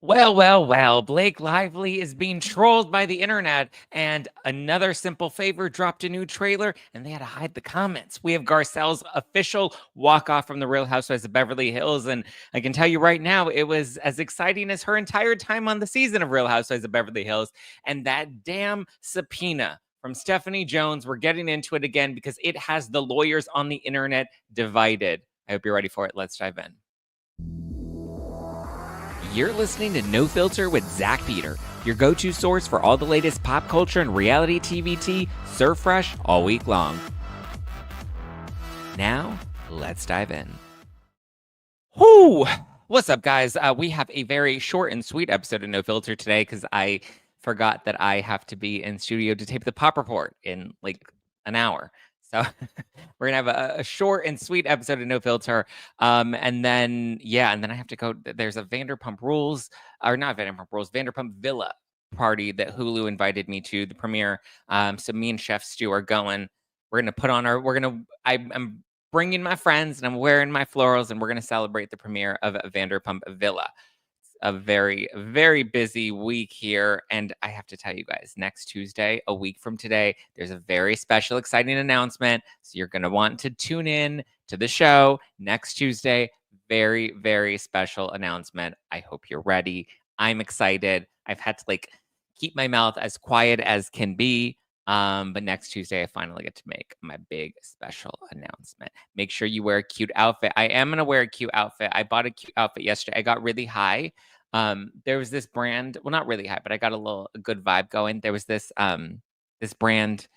Well, Blake Lively is being trolled by the internet, and Another Simple Favor dropped a new trailer, and they had to hide the comments. We have Garcelle's official walk-off from The Real Housewives of Beverly Hills, and I can tell you right now, it was as exciting as her entire time on the season of Real Housewives of Beverly Hills, and that damn subpoena from Stephanie Jones, we're getting into it again because it has the lawyers on the internet divided. I hope you're ready for it. Let's dive in. You're listening to No Filter with Zack Peter, your go-to source for all the latest pop culture and reality TV tea, served fresh all week long. Now, let's dive in. Whoo! What's up, guys? We have a very short and sweet episode of No Filter today because I forgot that I have to be in studio to tape the Pop Report in like an hour. So we're gonna have a short and sweet episode of No Filter, and then I have to go. There's a Vanderpump Rules, or not Vanderpump Rules, Vanderpump Villa party that Hulu invited me to, the premiere. So me and Chef Stu are going. We're gonna put on our. I'm bringing my friends and I'm wearing my florals, and we're gonna celebrate the premiere of Vanderpump Villa. A very, very busy week here. And I have to tell you guys, next Tuesday, a week from today, there's a very special, exciting announcement. So you're going to want to tune in to the show next Tuesday. Very, very special announcement. I hope you're ready. I'm excited. I've had to keep my mouth as quiet as can be. But next Tuesday, I finally get to make my big special announcement. Make sure you wear a cute outfit. I am going to wear a cute outfit. I bought a cute outfit yesterday. I got really high. There was this brand, well, not really high, but I got a good vibe going. There was this brand,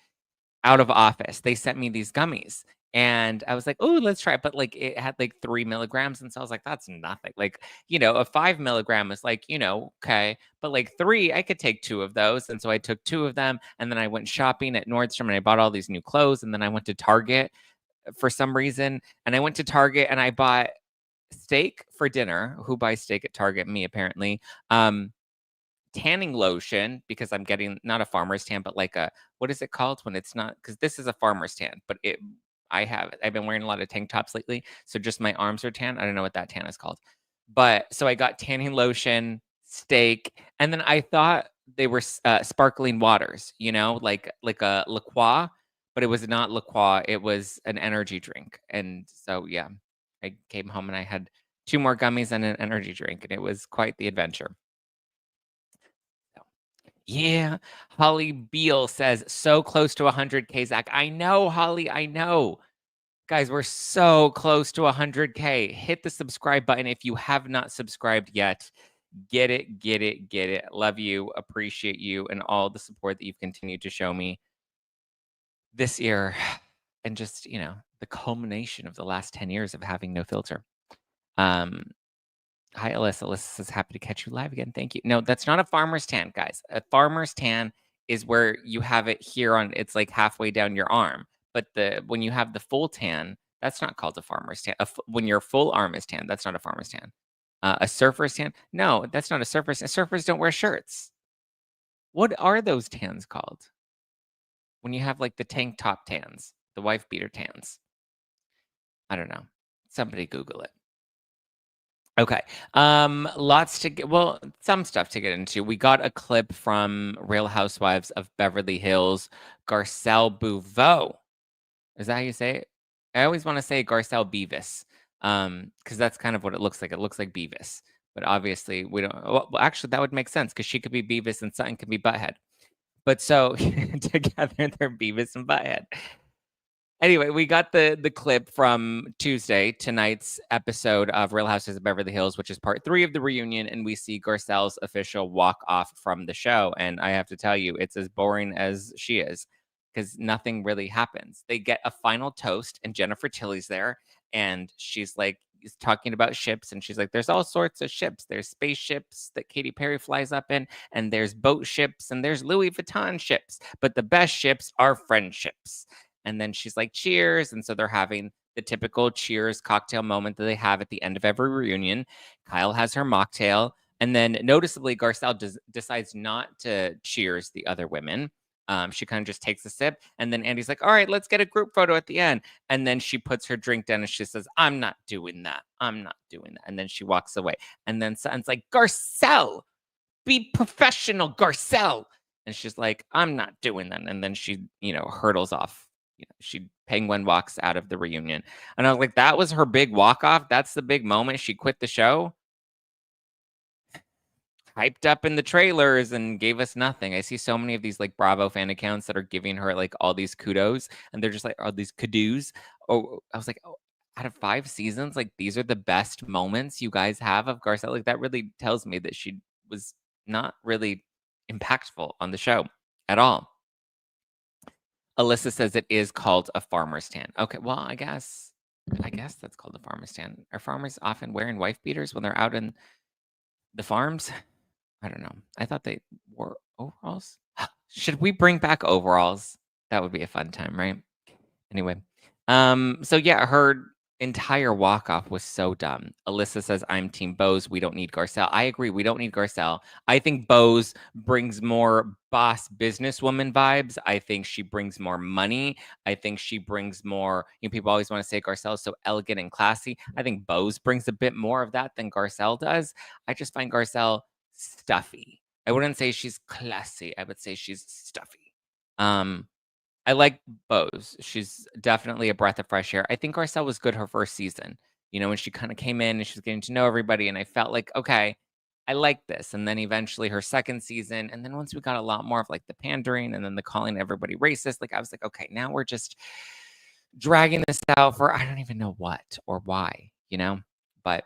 Out of Office. They sent me these gummies, and I was like, "Oh, let's try it." But it had 3 milligrams, and so I was like, "That's nothing." A 5 milligram is okay, but 3, I could take 2 of those, and so I took 2 of them, and then I went shopping at Nordstrom, and I bought all these new clothes, and then I went to Target for some reason, and I went to Target and I bought steak for dinner. Who buys steak at Target? Me, apparently. Tanning lotion, because I'm getting not a farmer's tan, but what is it called when it's not? Because this is a farmer's tan, but I've been wearing a lot of tank tops lately, so just my arms are tan. I don't know what that tan is called. But so I got tanning lotion, steak, and then I thought they were sparkling waters, like a La Croix, but it was not La Croix. It was an energy drink. And so, yeah, I came home and I had 2 more gummies and an energy drink, and it was quite the adventure. So, yeah, Holly Beal says, so close to 100K, Zack. I know, Holly, I know. Guys, we're so close to 100K. Hit the subscribe button if you have not subscribed yet. Get it, get it, get it. Love you, appreciate you, and all the support that you've continued to show me this year. And just, the culmination of the last 10 years of having No Filter. Hi, Alyssa. Alyssa says, happy to catch you live again. Thank you. No, that's not a farmer's tan, guys. A farmer's tan is where you have it here it's halfway down your arm. But when you have the full tan, that's not called a farmer's tan. When your full arm is tan, that's not a farmer's tan. A surfer's tan? No, that's not a surfer's tan. Surfers don't wear shirts. What are those tans called? When you have the tank top tans, the wife beater tans. I don't know. Somebody Google it. Okay. Some stuff to get into. We got a clip from Real Housewives of Beverly Hills, Garcelle Bouveau. Is that how you say it? I always want to say Garcelle Beavis, because that's kind of what it looks like. It looks like Beavis, but obviously we don't. Well, actually, that would make sense because she could be Beavis and Sutton could be Butthead. But so together they're Beavis and Butthead. Anyway, we got the clip from Tuesday, tonight's episode of Real Housewives of Beverly Hills, which is part 3 of the reunion, and we see Garcelle's official walk off from the show. And I have to tell you, it's as boring as she is because nothing really happens. They get a final toast, and Jennifer Tilly's there, and she's talking about ships, and she's like, there's all sorts of ships. There's spaceships that Katy Perry flies up in, and there's boat ships, and there's Louis Vuitton ships, but the best ships are friendships. And then she's like, cheers. And so they're having the typical cheers cocktail moment that they have at the end of every reunion. Kyle has her mocktail. And then noticeably, Garcelle decides not to cheers the other women. She kind of just takes a sip, and then Andy's like, all right, let's get a group photo at the end. And then she puts her drink down and she says, I'm not doing that. I'm not doing that. And then she walks away. And then Sutton's like, Garcelle, be professional, Garcelle. And she's like, I'm not doing that. And then she, hurdles off. She penguin walks out of the reunion. And I was like, that was her big walk off. That's the big moment. She quit the show. Hyped up in the trailers and gave us nothing. I see so many of these like Bravo fan accounts that are giving her like all these kudos, and they're just like, all these kudos. Oh, I was like, oh, out of 5 seasons, like these are the best moments you guys have of Garcelle. Like that really tells me that she was not really impactful on the show at all. Alyssa says it is called a farmer's tan. Okay, well, I guess that's called a farmer's tan. Are farmers often wearing wife beaters when they're out in the farms? I don't know. I thought they wore overalls. Should we bring back overalls? That would be a fun time, right? Anyway, so yeah, her entire walk off was so dumb. Alyssa says, I'm Team Bose. We don't need Garcelle. I agree. We don't need Garcelle. I think Bose brings more boss businesswoman vibes. I think she brings more money. I think she brings more, people always want to say Garcelle is so elegant and classy. I think Bose brings a bit more of that than Garcelle does. I just find Garcelle stuffy. I wouldn't say she's classy. I would say she's stuffy. I like Bose. She's definitely a breath of fresh air. I think Garcelle was good her first season, when she kind of came in and she was getting to know everybody. And I felt like, okay, I like this. And then eventually her second season. And then once we got a lot more of like the pandering and then the calling everybody racist, like I was like, okay, now we're just dragging this out for I don't even know what or why, but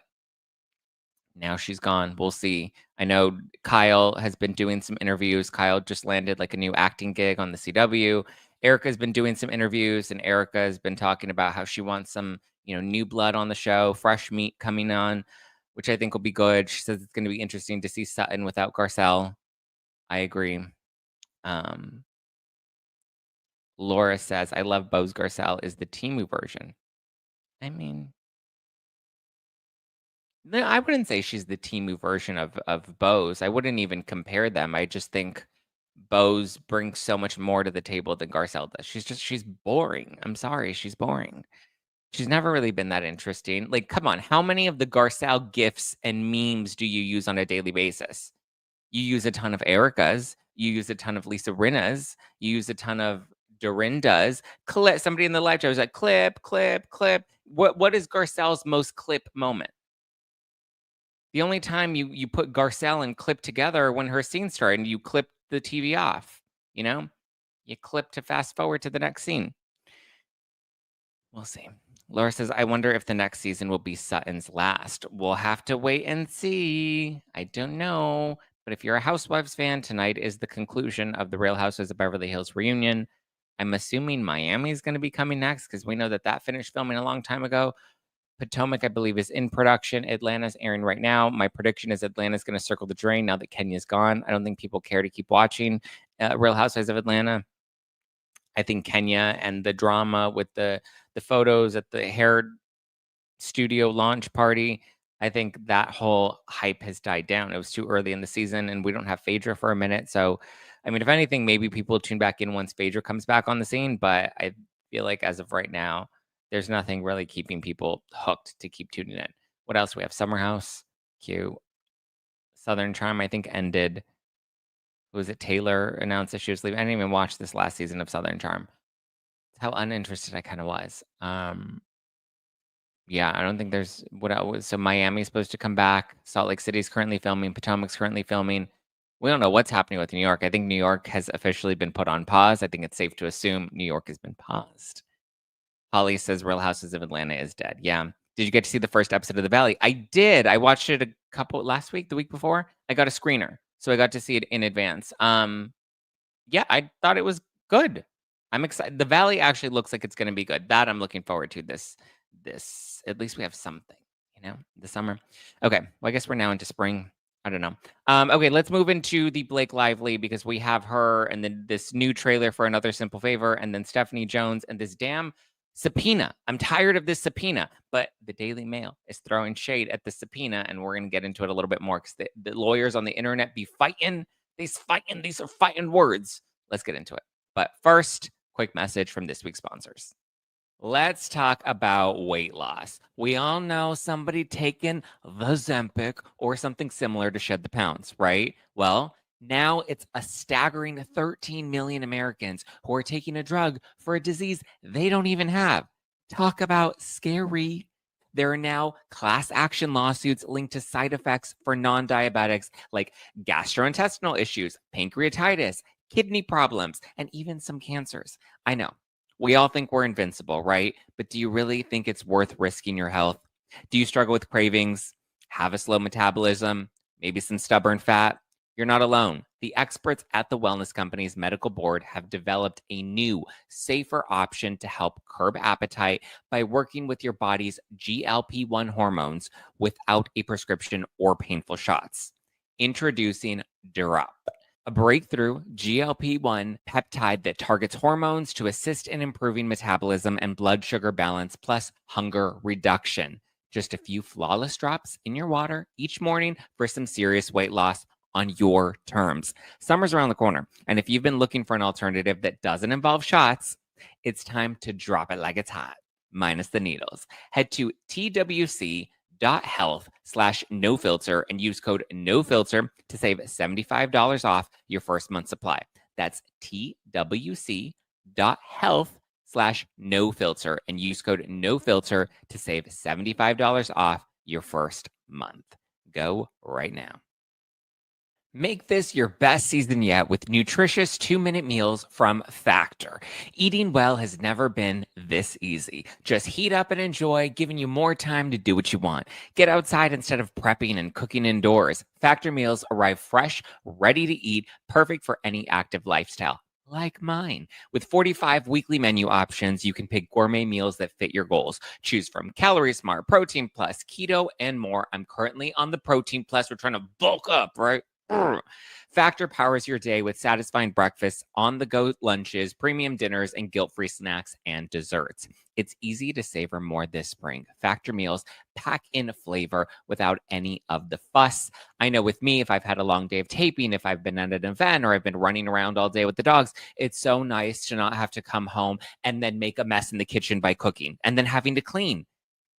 now she's gone. We'll see. I know Kyle has been doing some interviews. Kyle just landed like a new acting gig on the CW. Erica's been doing some interviews, and Erica has been talking about how she wants some, new blood on the show, fresh meat coming on, which I think will be good. She says it's going to be interesting to see Sutton without Garcelle. I agree. Laura says, I love Bose Garcelle is the Timu version. I mean, no, I wouldn't say she's the Timu version of Bose. I wouldn't even compare them. I just think Bose brings so much more to the table than Garcelle does. She's boring. I'm sorry, she's boring. She's never really been that interesting. Like, come on, how many of the Garcelle gifs and memes do you use on a daily basis? You use a ton of Erica's. You use a ton of Lisa Rinna's. You use a ton of Dorinda's. Somebody in the live chat was like, clip, clip, clip. What is Garcelle's most clip moment? The only time you put Garcelle and clip together when her scene started and you clip the TV off, You clip to fast forward to the next scene. We'll see. Laura says, I wonder if the next season will be Sutton's last. We'll have to wait and see. I don't know. But if you're a Housewives fan, tonight is the conclusion of the Real Housewives of Beverly Hills reunion. I'm assuming Miami is going to be coming next because we know that finished filming a long time ago. Potomac, I believe, is in production. Atlanta's airing right now. My prediction is Atlanta's going to circle the drain now that Kenya's gone. I don't think people care to keep watching Real Housewives of Atlanta. I think Kenya and the drama with the photos at the hair studio launch party, I think that whole hype has died down. It was too early in the season, and we don't have Phaedra for a minute. So, I mean, if anything, maybe people tune back in once Phaedra comes back on the scene. But I feel like as of right now, there's nothing really keeping people hooked to keep tuning in. What else? We have Summer House, cute. Southern Charm, I think, ended. Was it Taylor announced that she was leaving? I didn't even watch this last season of Southern Charm. That's how uninterested I kind of was. Yeah, I don't think there's what else. So Miami's supposed to come back. Salt Lake City's currently filming. Potomac's currently filming. We don't know what's happening with New York. I think New York has officially been put on pause. I think it's safe to assume New York has been paused. Holly says Real Houses of Atlanta is dead. Yeah. Did you get to see the first episode of The Valley? I did. I watched it the week before. I got a screener, so I got to see it in advance. Yeah, I thought it was good. I'm excited. The Valley actually looks like it's going to be good. That I'm looking forward to. This at least we have something, the summer. Okay, well, I guess we're now into spring. I don't know. Okay, let's move into the Blake Lively because we have her and then this new trailer for Another Simple Favor and then Stephanie Jones and this damn subpoena. I'm tired of this subpoena, but the Daily Mail is throwing shade at the subpoena, and we're going to get into it a little bit more because the lawyers on the internet be fighting. These are fighting words. Let's get into it. But first, quick message from this week's sponsors. Let's talk about weight loss. We all know somebody taking the Zempic or something similar to shed the pounds, right? Well, now it's a staggering 13 million Americans who are taking a drug for a disease they don't even have. Talk about scary. There are now class action lawsuits linked to side effects for non diabetics like gastrointestinal issues, pancreatitis, kidney problems, and even some cancers. I know we all think we're invincible, right? But do you really think it's worth risking your health? Do you struggle with cravings, have a slow metabolism, maybe some stubborn fat? You're not alone. The experts at the wellness company's medical board have developed a new, safer option to help curb appetite by working with your body's GLP-1 hormones without a prescription or painful shots. Introducing Drop, a breakthrough GLP-1 peptide that targets hormones to assist in improving metabolism and blood sugar balance, plus hunger reduction. Just a few flawless drops in your water each morning for some serious weight loss on your terms. Summer's around the corner, and if you've been looking for an alternative that doesn't involve shots, it's time to drop it like it's hot, minus the needles. Head to twc.health/nofilter and use code NOFILTER to save $75 off your first month supply. That's twc.health/nofilter and use code NOFILTER to save $75 off your first month. Go right now. Make this your best season yet with nutritious 2-minute meals from Factor. Eating well has never been this easy. Just heat up and enjoy, giving you more time to do what you want. Get outside instead of prepping and cooking indoors. Factor meals arrive fresh, ready to eat, perfect for any active lifestyle, like mine. With 45 weekly menu options, you can pick gourmet meals that fit your goals. Choose from Calorie Smart, Protein Plus, Keto, and more. I'm currently on the Protein Plus. We're trying to bulk up, right? Factor powers your day with satisfying breakfasts, on-the-go lunches, premium dinners, and guilt-free snacks and desserts. It's easy to savor more this spring. Factor meals pack in flavor without any of the fuss. I know with me, if I've had a long day of taping, if I've been at an event, or I've been running around all day with the dogs, it's so nice to not have to come home and then make a mess in the kitchen by cooking and then having to clean.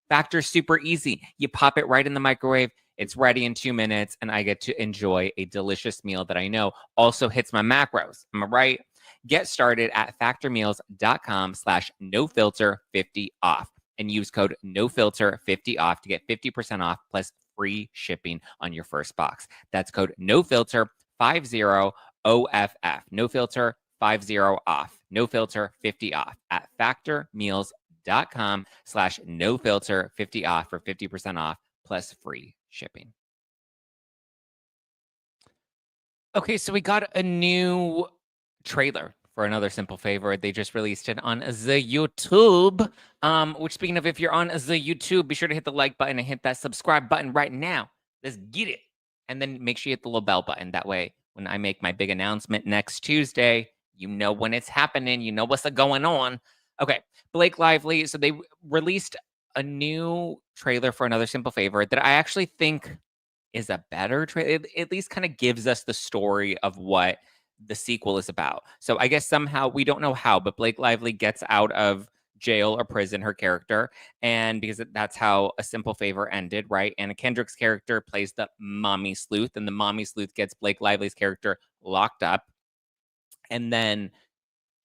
Factor's super easy. You pop it right in the microwave. It's ready in 2 minutes, and I get to enjoy a delicious meal that I know also hits my macros. Am I right? Get started at factormeals.com/nofilter50 off and use code NOFILTER50 off to get 50% off plus free shipping on your first box. That's code NOFILTER50 OFF. NOFILTER50 off. NOFILTER50 off at factormeals.com/nofilter50 off for 50% off plus free shipping. Okay, so we got a new trailer for Another Simple Favor. They just released it on the YouTube. Which, speaking of, if you're on the YouTube, be sure to hit the like button and hit that subscribe button right now. Let's get it. And then make sure you hit the little bell button. That way, when I make my big announcement next Tuesday, you know when it's happening. You know what's going on. Okay, Blake Lively. So they released a new trailer for Another Simple Favor that I actually think is a better trailer. It at least kind of gives us the story of what the sequel is about. So I guess somehow, we don't know how, but Blake Lively gets out of jail or prison, her character, and because that's how A Simple Favor ended, right? Anna Kendrick's character plays the mommy sleuth, and the mommy sleuth gets Blake Lively's character locked up. And then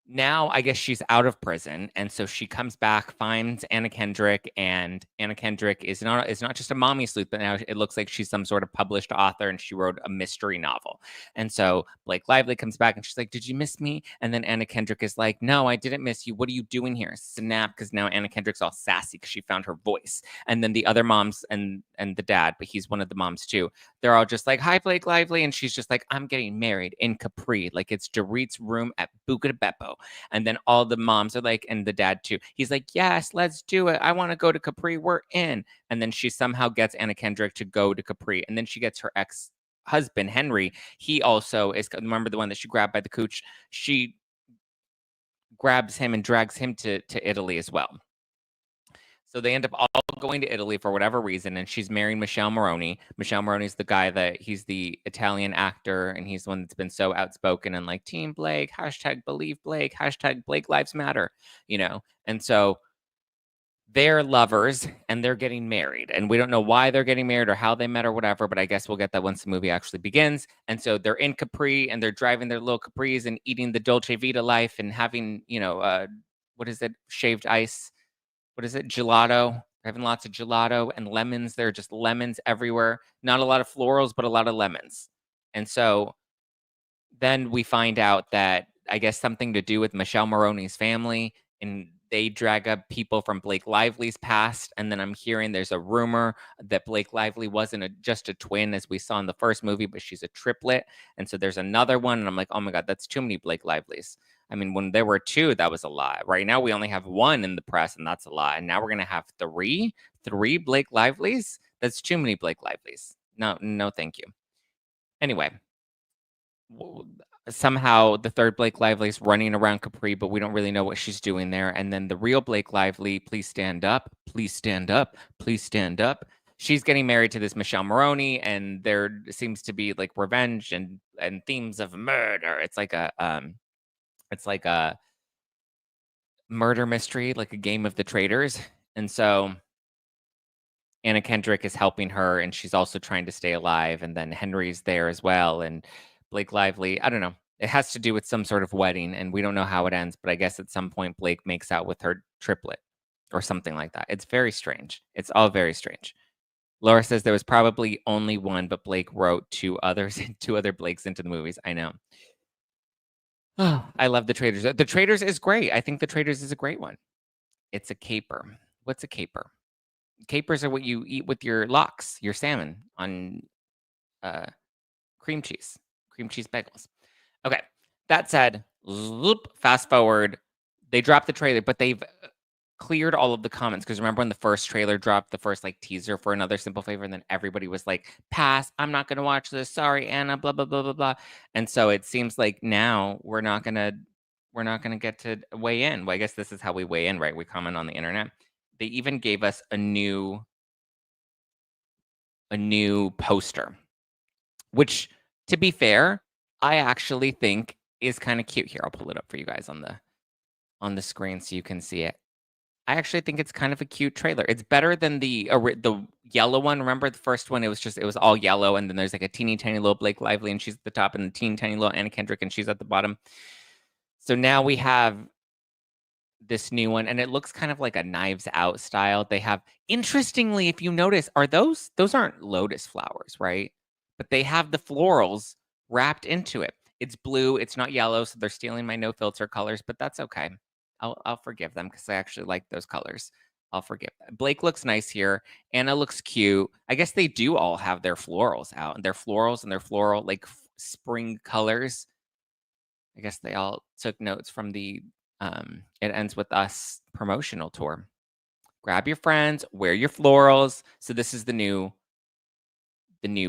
now I guess she's out of prison, and so she comes back, finds Anna Kendrick, and Anna Kendrick is not just a mommy sleuth, but now it looks like she's some sort of published author, and she wrote a mystery novel. And so Blake Lively comes back, and she's like, "Did you miss me?" And then Anna Kendrick is like, "No, I didn't miss you. What are you doing here?" Snap, because now Anna Kendrick's all sassy because she found her voice. And then the other moms and the dad, but he's one of the moms too, they're all just like, "Hi, Blake Lively," and she's just like, "I'm getting married in Capri, like it's Dorit's room at Buca de Beppo." And then all the moms are like, and the dad too. He's like, "Yes, let's do it. I want to go to Capri. We're in." And then she somehow gets Anna Kendrick to go to Capri. And then she gets her ex-husband, Henry. He also is, remember the one that she grabbed by the cooch? She grabs him and drags him to Italy as well. So they end up all going to Italy for whatever reason, and she's marrying Michelle Moroni. Michelle Moroni's the guy that he's the Italian actor, and he's the one that's been so outspoken and like Team Blake, hashtag believe Blake, hashtag Blake Lives Matter, you know. And so they're lovers and they're getting married. And we don't know why they're getting married or how they met or whatever, but I guess we'll get that once the movie actually begins. And so they're in Capri and they're driving their little Capris and eating the Dolce Vita life and having, what is it? Shaved ice. What is it? Gelato. Having lots of gelato and lemons. There are just lemons everywhere. Not a lot of florals, but a lot of lemons. And so then we find out that I guess something to do with Michelle Moroni's family, and they drag up people from Blake Lively's past. And then I'm hearing there's a rumor that Blake Lively wasn't just a twin as we saw in the first movie, but she's a triplet. And so there's another one, and I'm like, oh my God, that's too many Blake Lively's. I mean, when there were two, that was a lot. Right now, we only have one in the press, and that's a lot. And now we're gonna have three Blake Lively's. That's too many Blake Lively's. No, thank you. Anyway, somehow the third Blake Lively is running around Capri, but we don't really know what she's doing there. And then the real Blake Lively, please stand up, please stand up, please stand up. She's getting married to this Michelle Moroni, and there seems to be like revenge and themes of murder. It's like a murder mystery, like a game of the traitors. And so Anna Kendrick is helping her, and she's also trying to stay alive. And then Henry's there as well. And Blake Lively, I don't know. It has to do with some sort of wedding, and we don't know how it ends. But I guess at some point, Blake makes out with her triplet or something like that. It's very strange. It's all very strange. Laura says there was probably only one, but Blake wrote two other Blakes into the movies. I know. Oh, I love The Traitors. The Traitors is great. I think The Traitors is a great one. It's a caper. What's a caper? Capers are what you eat with your lox, your salmon on cream cheese bagels. Okay. That said, fast forward. They dropped the trailer, but they've cleared all of the comments because remember when the first trailer dropped, the first like teaser for Another Simple Favor, and then everybody was like, "Pass! I'm not gonna watch this. Sorry, Anna." Blah blah blah blah blah. And so it seems like now we're not gonna get to weigh in. Well, I guess this is how we weigh in, right? We comment on the internet. They even gave us a new poster, which, to be fair, I actually think is kind of cute. Here, I'll pull it up for you guys on the screen so you can see it. I actually think it's kind of a cute trailer. It's better than the yellow one. Remember the first one? It was all yellow, and then there's like a teeny tiny little Blake Lively, and she's at the top, and the teeny tiny little Anna Kendrick, and she's at the bottom. So now we have this new one, and it looks kind of like a Knives Out style. They have, interestingly, if you notice, those aren't lotus flowers, right? But they have the florals wrapped into it. It's blue, it's not yellow, so they're stealing my no filter colors, but that's okay. I'll forgive them because I actually like those colors. I'll forgive them. Blake looks nice here. Anna looks cute. I guess they do all have their florals out, and their florals and their floral like spring colors. I guess they all took notes from the It Ends With Us promotional tour. Grab your friends, wear your florals. So this is the new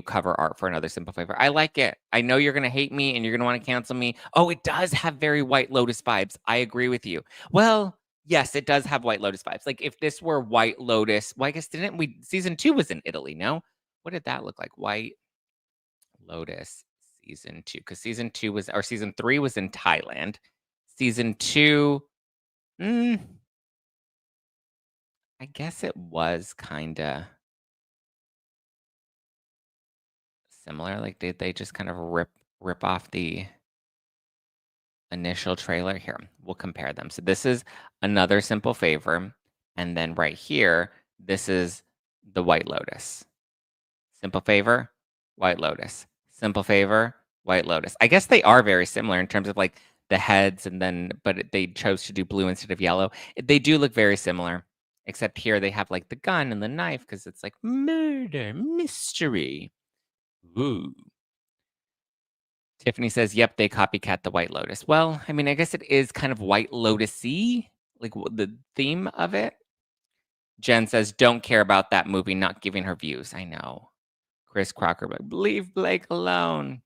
cover art for Another Simple Favor. I like it. I know you're gonna hate me and you're gonna want to cancel me. Oh, it does have very White Lotus vibes. I agree with you. Well, yes, it does have White Lotus vibes. Like if this were White Lotus, well, I guess didn't we? Season 2 was in Italy, no? What did that look like? White Lotus season 2, because season 3 was in Thailand. Season 2, I guess it was kinda similar. Like, did they just kind of rip off the initial trailer? Here, we'll compare them. So this is Another Simple Favor, and then right here, this is the White Lotus. Simple Favor, White Lotus. Simple Favor, White Lotus. I guess they are very similar in terms of like the heads, and then but they chose to do blue instead of yellow. They do look very similar, except here they have like the gun and the knife because it's like murder mystery. Ooh. Tiffany says, "Yep, they copycat the White Lotus." Well, I mean, I guess it is kind of White Lotus-y, like the theme of it. Jen says, "Don't care about that movie, not giving her views." I know. Chris Crocker, like, leave Blake alone.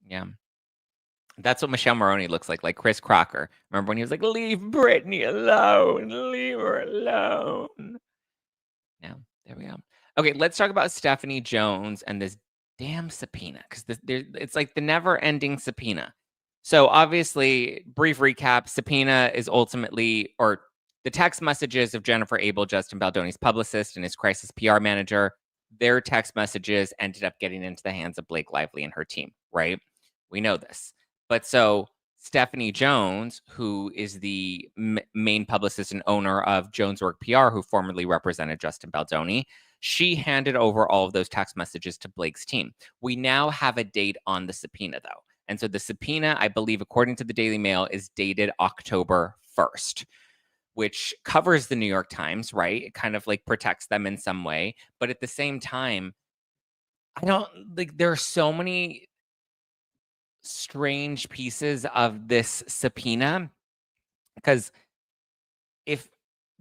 Yeah. That's what Michelle Moroni looks like Chris Crocker. Remember when he was like, leave Britney alone, leave her alone. Yeah, there we go. Okay, let's talk about Stephanie Jones and this damn subpoena because it's like the never-ending subpoena. So obviously, brief recap: subpoena is ultimately, or the text messages of Jennifer Abel, Justin Baldoni's publicist and his crisis PR manager. Their text messages ended up getting into the hands of Blake Lively and her team, right? We know this, but so Stephanie Jones, who is the main publicist and owner of Joneswork PR, who formerly represented Justin Baldoni, she handed over all of those text messages to Blake's team. We now have a date on the subpoena, though. And so the subpoena, I believe, according to the Daily Mail, is dated October 1st, which covers the New York Times, right? It kind of like protects them in some way. But at the same time, I don't like, there are so many strange pieces of this subpoena because if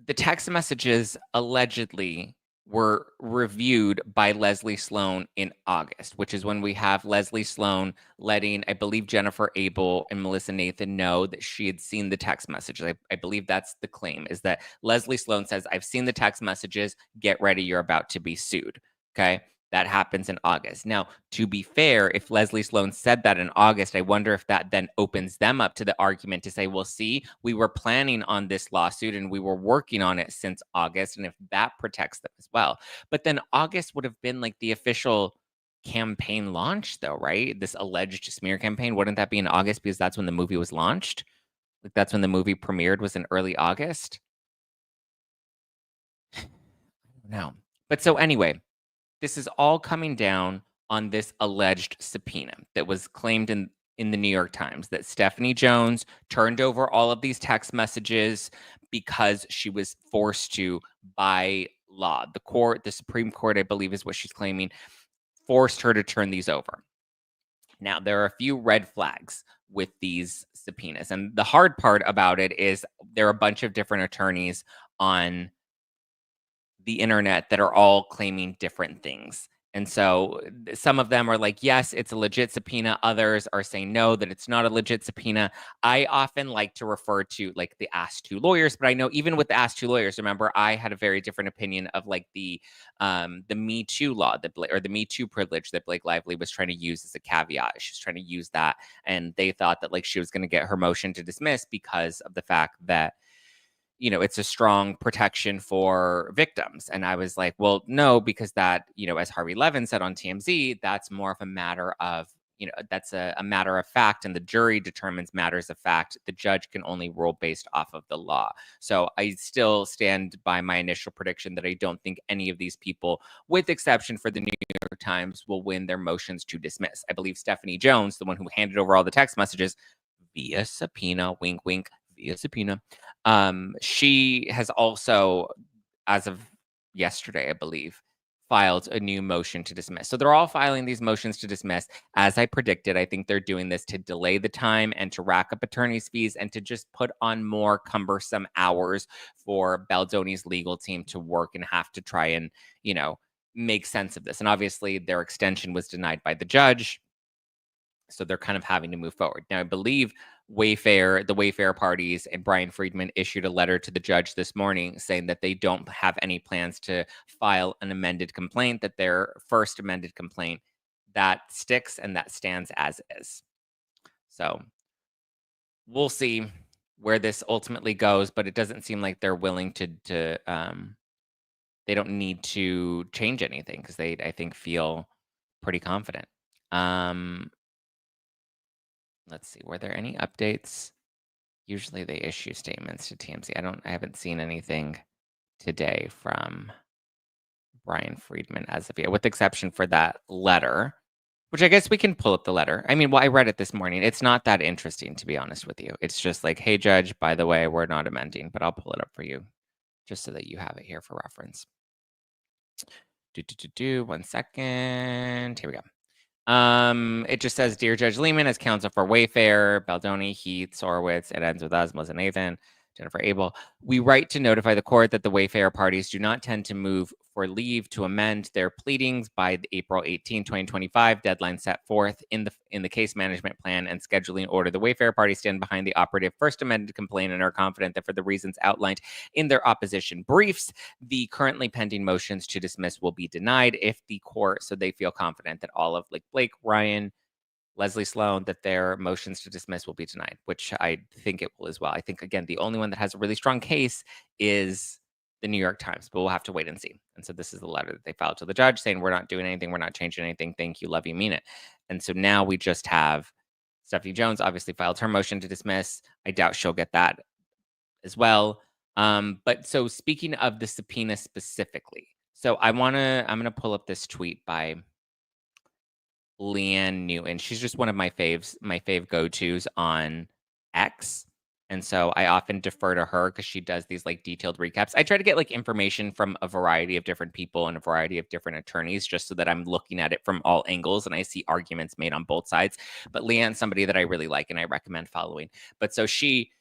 the text messages allegedly were reviewed by Leslie Sloan in August, which is when we have Leslie Sloan letting, I believe, Jennifer Abel and Melissa Nathan know that she had seen the text messages. I believe that's the claim, is that Leslie Sloan says, I've seen the text messages. Get ready. You're about to be sued. Okay. That happens in August. Now, to be fair, if Leslie Sloan said that in August, I wonder if that then opens them up to the argument to say, well, see, we were planning on this lawsuit and we were working on it since August. And if that protects them as well. But then August would have been like the official campaign launch, though, right? This alleged smear campaign. Wouldn't that be in August because that's when the movie was launched? Like that's when the movie premiered, was in early August? No. But so anyway, this is all coming down on this alleged subpoena that was claimed in the New York Times, that Stephanie Jones turned over all of these text messages because she was forced to by law. The Supreme Court, I believe is what she's claiming, forced her to turn these over. Now, there are a few red flags with these subpoenas. And the hard part about it is there are a bunch of different attorneys on the internet that are all claiming different things. And so some of them are like, yes, it's a legit subpoena. Others are saying no, that it's not a legit subpoena. I often like to refer to like the Ask Two Lawyers, but I know even with the Ask Two Lawyers, remember, I had a very different opinion of like the Me Too law or the Me Too privilege that Blake Lively was trying to use as a caveat. She was trying to use that, and they thought that like she was going to get her motion to dismiss because of the fact that it's a strong protection for victims. And I was like, well, no, because that, as Harvey Levin said on TMZ, that's more of a matter of, that's a matter of fact, and the jury determines matters of fact. The judge can only rule based off of the law. So I still stand by my initial prediction that I don't think any of these people, with exception for the New York Times, will win their motions to dismiss. I believe Stephanie Jones, the one who handed over all the text messages via subpoena, wink, wink, via subpoena. She has also, as of yesterday, I believe, filed a new motion to dismiss. So they're all filing these motions to dismiss. As I predicted, I think they're doing this to delay the time and to rack up attorney's fees and to just put on more cumbersome hours for Baldoni's legal team to work and have to try and, make sense of this. And obviously their extension was denied by the judge. So they're kind of having to move forward. Now, I believe the Wayfair parties and Brian Friedman issued a letter to the judge this morning saying that they don't have any plans to file an amended complaint, that their first amended complaint, that sticks and that stands as is. So we'll see where this ultimately goes, but it doesn't seem like they're willing to they don't need to change anything because they, I think, feel pretty confident. Let's see. Were there any updates? Usually they issue statements to TMZ. I haven't seen anything today from Brian Friedman as of yet, with the exception for that letter, which I guess we can pull up the letter. I mean, well, I read it this morning. It's not that interesting, to be honest with you. It's just like, hey, judge, by the way, we're not amending, but I'll pull it up for you just so that you have it here for reference. 1 second. Here we go. It just says, Dear Judge Lehman, as counsel for Wayfair, Baldoni, Heath, Sorowitz. It ends with us, Melissa Nathan. Jennifer Abel. We write to notify the court that the Wayfair parties do not tend to move for leave to amend their pleadings by the April 18, 2025 deadline set forth in the case management plan and scheduling order. The Wayfair parties stand behind the operative first amended complaint and are confident that for the reasons outlined in their opposition briefs, the currently pending motions to dismiss will be denied if the court, so they feel confident that all of like Blake, Ryan, Leslie Sloan, that their motions to dismiss will be denied, which I think it will as well. I think, again, the only one that has a really strong case is the New York Times, but we'll have to wait and see. And so this is the letter that they filed to the judge saying, we're not doing anything. We're not changing anything. Thank you. Love you. Mean it. And so now we just have Stephanie Jones obviously filed her motion to dismiss. I doubt she'll get that as well. But so speaking of the subpoena specifically, so I'm going to pull up this tweet by Leanne Newton. She's just one of my fave go-tos on X. And so I often defer to her because she does these like detailed recaps. I try to get like information from a variety of different people and a variety of different attorneys just so that I'm looking at it from all angles and I see arguments made on both sides. But Leanne's somebody that I really like and I recommend following. But so she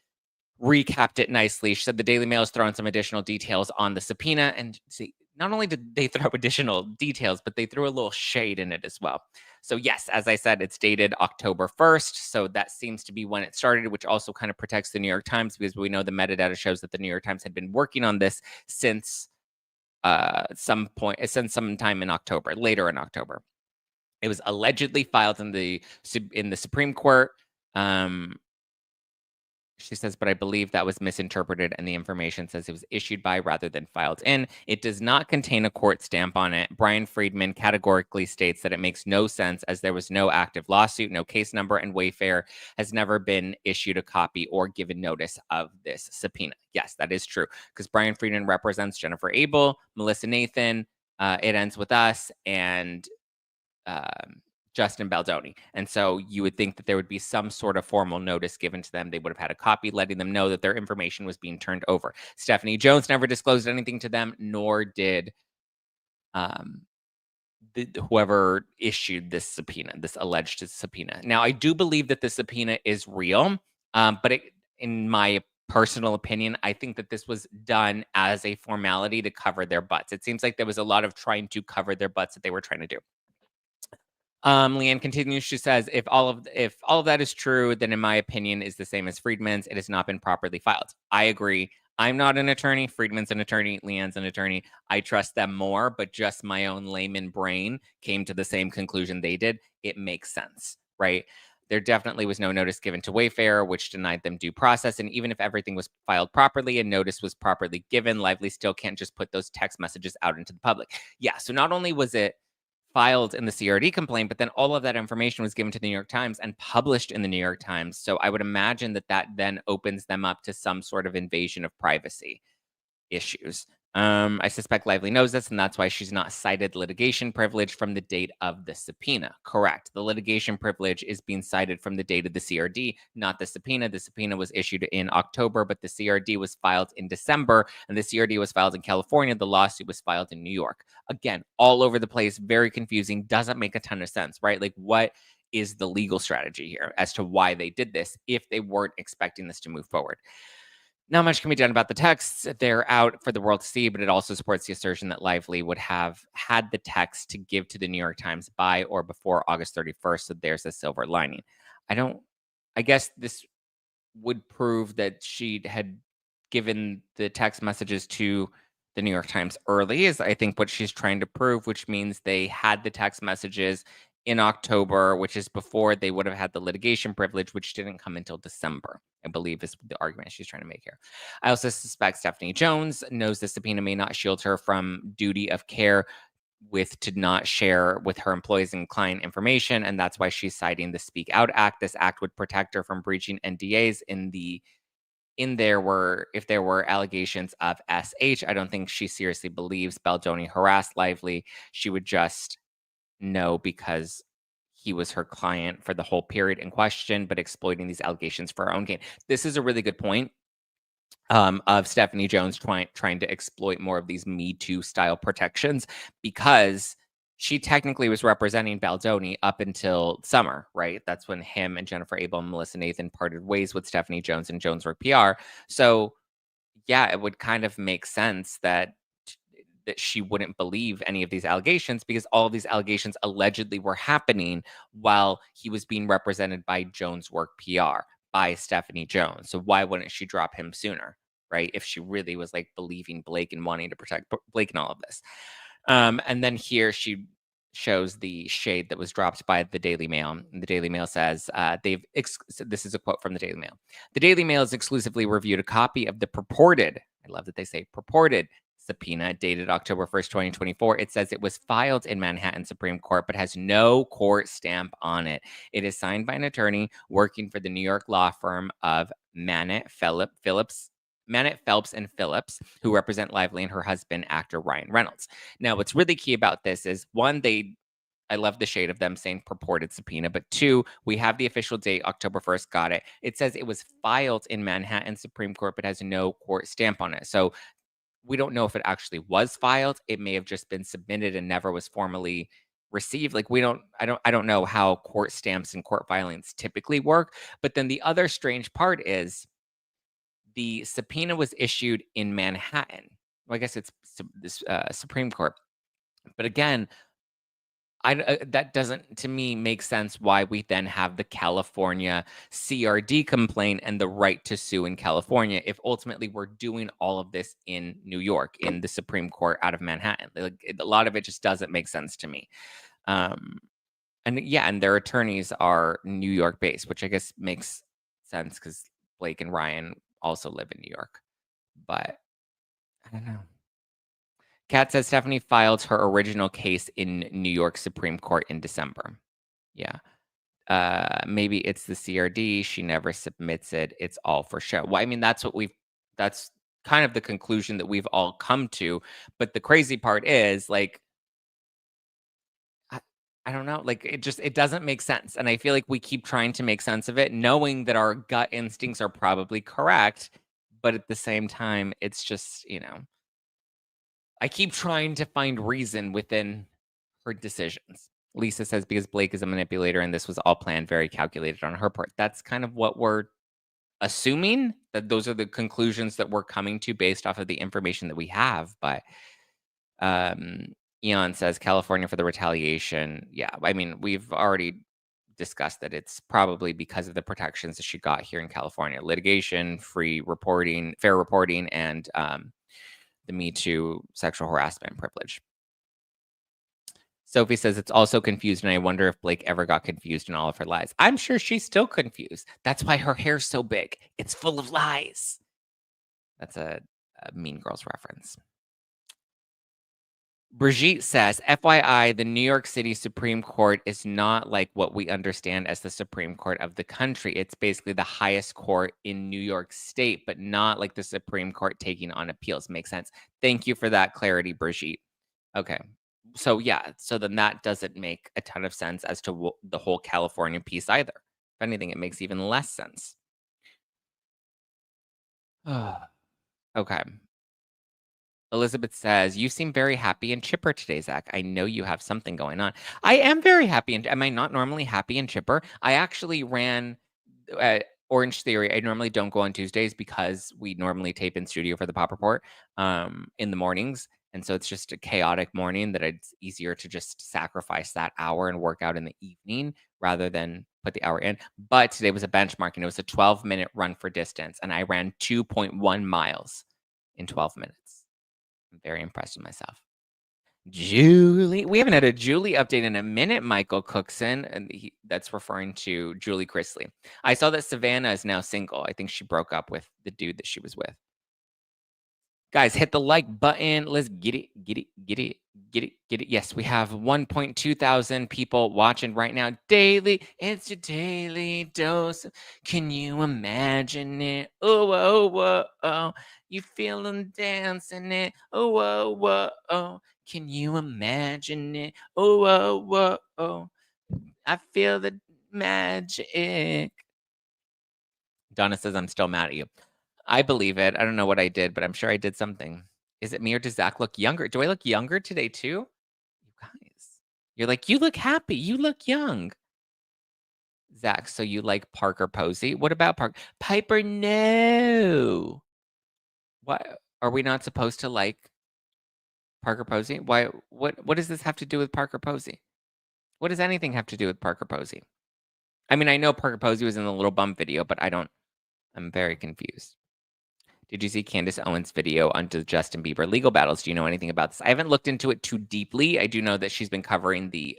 recapped it nicely. She said the Daily Mail has thrown some additional details on the subpoena. And see, not only did they throw additional details, but they threw a little shade in it as well. So yes, as I said, it's dated October 1st. So that seems to be when it started, which also kind of protects the New York Times because we know the metadata shows that the New York Times had been working on this since some time in October, later in October. It was allegedly filed in the Supreme Court. She says, but I believe that was misinterpreted and the information says it was issued by rather than filed in. It does not contain a court stamp on it. Brian Friedman categorically states that it makes no sense as there was no active lawsuit, no case number, and Wayfair has never been issued a copy or given notice of this subpoena. Yes, that is true because Brian Friedman represents Jennifer Abel, Melissa Nathan, It Ends With Us, and Justin Baldoni. And so you would think that there would be some sort of formal notice given to them. They would have had a copy letting them know that their information was being turned over. Stephanie Jones never disclosed anything to them, nor did whoever issued this subpoena, this alleged subpoena. Now, I do believe that the subpoena is real, but in my personal opinion, I think that this was done as a formality to cover their butts. It seems like there was a lot of trying to cover their butts that they were trying to do. Leanne continues. She says, if all of that is true, then in my opinion is the same as Friedman's. It has not been properly filed. I agree. I'm not an attorney. Friedman's an attorney. Leanne's an attorney. I trust them more, but just my own layman brain came to the same conclusion they did. It makes sense, right? There definitely was no notice given to Wayfair, which denied them due process. And even if everything was filed properly and notice was properly given, Lively still can't just put those text messages out into the public. Yeah, so not only was it filed in the CRD complaint, but then all of that information was given to the New York Times and published in the New York Times. So I would imagine that then opens them up to some sort of invasion of privacy issues. I suspect Lively knows this, and that's why she's not cited litigation privilege from the date of the subpoena. Correct. The litigation privilege is being cited from the date of the CRD, not the subpoena. The subpoena was issued in October, but the CRD was filed in December, and the CRD was filed in California. The lawsuit was filed in New York. Again, all over the place, very confusing, doesn't make a ton of sense, right? Like, what is the legal strategy here as to why they did this if they weren't expecting this to move forward? Not much can be done about the texts. They're out for the world to see, but it also supports the assertion that Lively would have had the text to give to the New York Times by or before August 31st. So there's a silver lining. I guess this would prove that she had given the text messages to the New York Times early, is I think what she's trying to prove, which means they had the text messages in October, which is before they would have had the litigation privilege, which didn't come until December, I believe is the argument she's trying to make here. I also suspect Stephanie Jones knows the subpoena may not shield her from duty of care to not share with her employees and client information, and that's why she's citing the Speak Out Act. This act would protect her from breaching NDAs if there were allegations of SH. I don't think she seriously believes Baldoni harassed Lively. She would just know because he was her client for the whole period in question, but exploiting these allegations for her own gain. This is a really good point of Stephanie Jones trying to exploit more of these Me Too style protections because she technically was representing Baldoni up until summer, right? That's when him and Jennifer Abel and Melissa Nathan parted ways with Stephanie Jones and Jones Work PR. So yeah, it would kind of make sense that she wouldn't believe any of these allegations because all of these allegations allegedly were happening while he was being represented by Jones Work PR, by Stephanie Jones. So why wouldn't she drop him sooner, right? If she really was like believing Blake and wanting to protect Blake and all of this. And then here she shows the shade that was dropped by the Daily Mail. And the Daily Mail says so this is a quote from the Daily Mail. The Daily Mail has exclusively reviewed a copy of the purported, I love that they say purported, subpoena dated October 1st, 2024. It says it was filed in Manhattan Supreme Court, but has no court stamp on it. It is signed by an attorney working for the New York law firm of Mannett Phelps and Phillips, who represent Lively and her husband, actor Ryan Reynolds. Now, what's really key about this is one, I love the shade of them saying purported subpoena, but two, we have the official date, October 1st, got it. It says it was filed in Manhattan Supreme Court, but has no court stamp on it. So we don't know if it actually was filed. It may have just been submitted and never was formally received. Like I don't know how court stamps and court filings typically work. But then the other strange part is the subpoena was issued in Manhattan. Well, I guess it's this Supreme Court. But again, that doesn't to me make sense why we then have the California CRD complaint and the right to sue in California if ultimately we're doing all of this in New York in the Supreme Court out of Manhattan. Like a lot of it just doesn't make sense to me. And yeah, and their attorneys are New York based, which I guess makes sense because Blake and Ryan also live in New York. But I don't know. Kat says Stephanie filed her original case in New York Supreme Court in December. Yeah. Maybe it's the CRD. She never submits it. It's all for show. Well, I mean, that's kind of the conclusion that we've all come to. But the crazy part is like, I don't know. Like it doesn't make sense. And I feel like we keep trying to make sense of it, knowing that our gut instincts are probably correct. But at the same time, it's just, I keep trying to find reason within her decisions. Lisa says because Blake is a manipulator and this was all planned, very calculated on her part. That's kind of what we're assuming, that those are the conclusions that we're coming to based off of the information that we have. But Eon says California for the retaliation. Yeah, I mean, we've already discussed that it's probably because of the protections that she got here in California: litigation, free reporting, fair reporting, and the Me Too sexual harassment privilege. Sophie says it's also confused, and I wonder if Blake ever got confused in all of her lies. I'm sure she's still confused. That's why her hair's so big. It's full of lies. That's a Mean Girls reference. Brigitte says, FYI, the New York City Supreme Court is not like what we understand as the Supreme Court of the country. It's basically the highest court in New York State, but not like the Supreme Court taking on appeals. Makes sense. Thank you for that clarity, Brigitte. Okay. So, yeah. So then that doesn't make a ton of sense as to the whole California piece either. If anything, it makes even less sense. Okay. Elizabeth says, "You seem very happy and chipper today, Zach. I know you have something going on." I am very happy. And am I not normally happy and chipper? I actually ran Orange Theory. I normally don't go on Tuesdays because we normally tape in studio for the Pop Report in the mornings. And so it's just a chaotic morning that it's easier to just sacrifice that hour and work out in the evening rather than put the hour in. But today was a benchmark and it was a 12-minute run for distance. And I ran 2.1 miles in 12 minutes. I'm very impressed with myself. Julie, we haven't had a Julie update in a minute, Michael Cookson. And that's referring to Julie Chrisley. I saw that Savannah is now single. I think she broke up with the dude that she was with. Guys, hit the like button. Let's get it, get it, get it, get it, get it. Yes, we have 1.2 thousand people watching right now daily. It's your daily dose. Can you imagine it? Oh, whoa, whoa, oh. You feel them dancing it. Oh, whoa, whoa, oh. Can you imagine it? Oh, whoa, whoa, oh. I feel the magic. Donna says, I'm still mad at you. I believe it. I don't know what I did, but I'm sure I did something. Is it me or does Zach look younger? Do I look younger today too? You guys, you're like, you look happy. You look young. Zach, so you like Parker Posey? What about Piper? No. Why are we not supposed to like Parker Posey? Why? What does this have to do with Parker Posey? What does anything have to do with Parker Posey? I mean, I know Parker Posey was in the Little Bump video, but I'm very confused. Did you see Candace Owens' video on the Justin Bieber legal battles? Do you know anything about this? I haven't looked into it too deeply. I do know that she's been covering the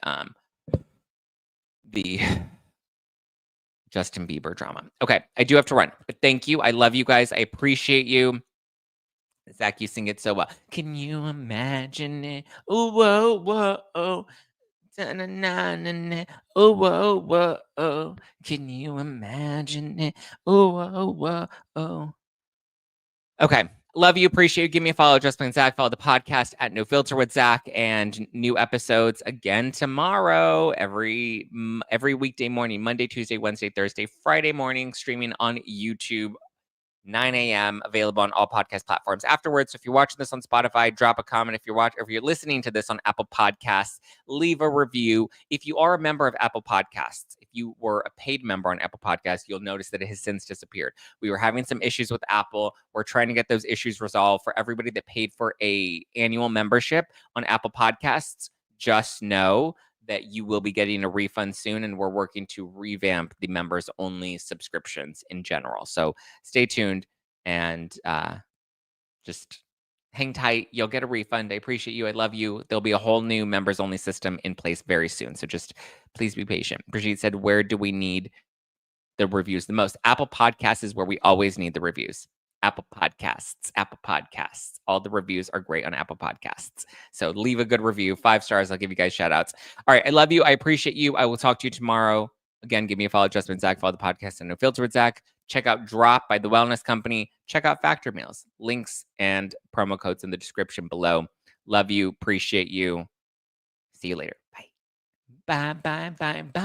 Justin Bieber drama. Okay, I do have to run, but thank you. I love you guys. I appreciate you. Zack, you sing it so well. Can you imagine it? Oh, whoa, whoa, oh. Da-na-na-na-na. Oh, whoa, whoa, oh. Can you imagine it? Oh, whoa, whoa, oh. Okay. Love you. Appreciate you. Give me a follow. Just Plain Zack. Follow the podcast at No Filter with Zack, and new episodes again tomorrow. Every weekday morning, Monday, Tuesday, Wednesday, Thursday, Friday morning, streaming on YouTube. 9 a.m. available on all podcast platforms afterwards. So if you're watching this on Spotify, drop a comment. If you're listening to this on Apple Podcasts, leave a review. If you are a member of Apple Podcasts, if you were a paid member on Apple Podcasts, you'll notice that it has since disappeared. We were having some issues with Apple. We're trying to get those issues resolved. For everybody that paid for a annual membership on Apple Podcasts, just know that you will be getting a refund soon, and we're working to revamp the members only subscriptions in general. So stay tuned and just hang tight. You'll get a refund. I appreciate you. I love you. There'll be a whole new members only system in place very soon. So just please be patient. Brigitte said, where do we need the reviews the most? Apple Podcasts is where we always need the reviews. Apple Podcasts. All the reviews are great on Apple Podcasts. So leave a good review. 5 stars. I'll give you guys shout outs. All right. I love you. I appreciate you. I will talk to you tomorrow. Again, give me a follow, Justin Zack. Follow the podcast and No Filter with Zack. Check out Drop by The Wellness Company. Check out Factor Meals. Links and promo codes in the description below. Love you. Appreciate you. See you later. Bye. Bye, bye, bye, bye.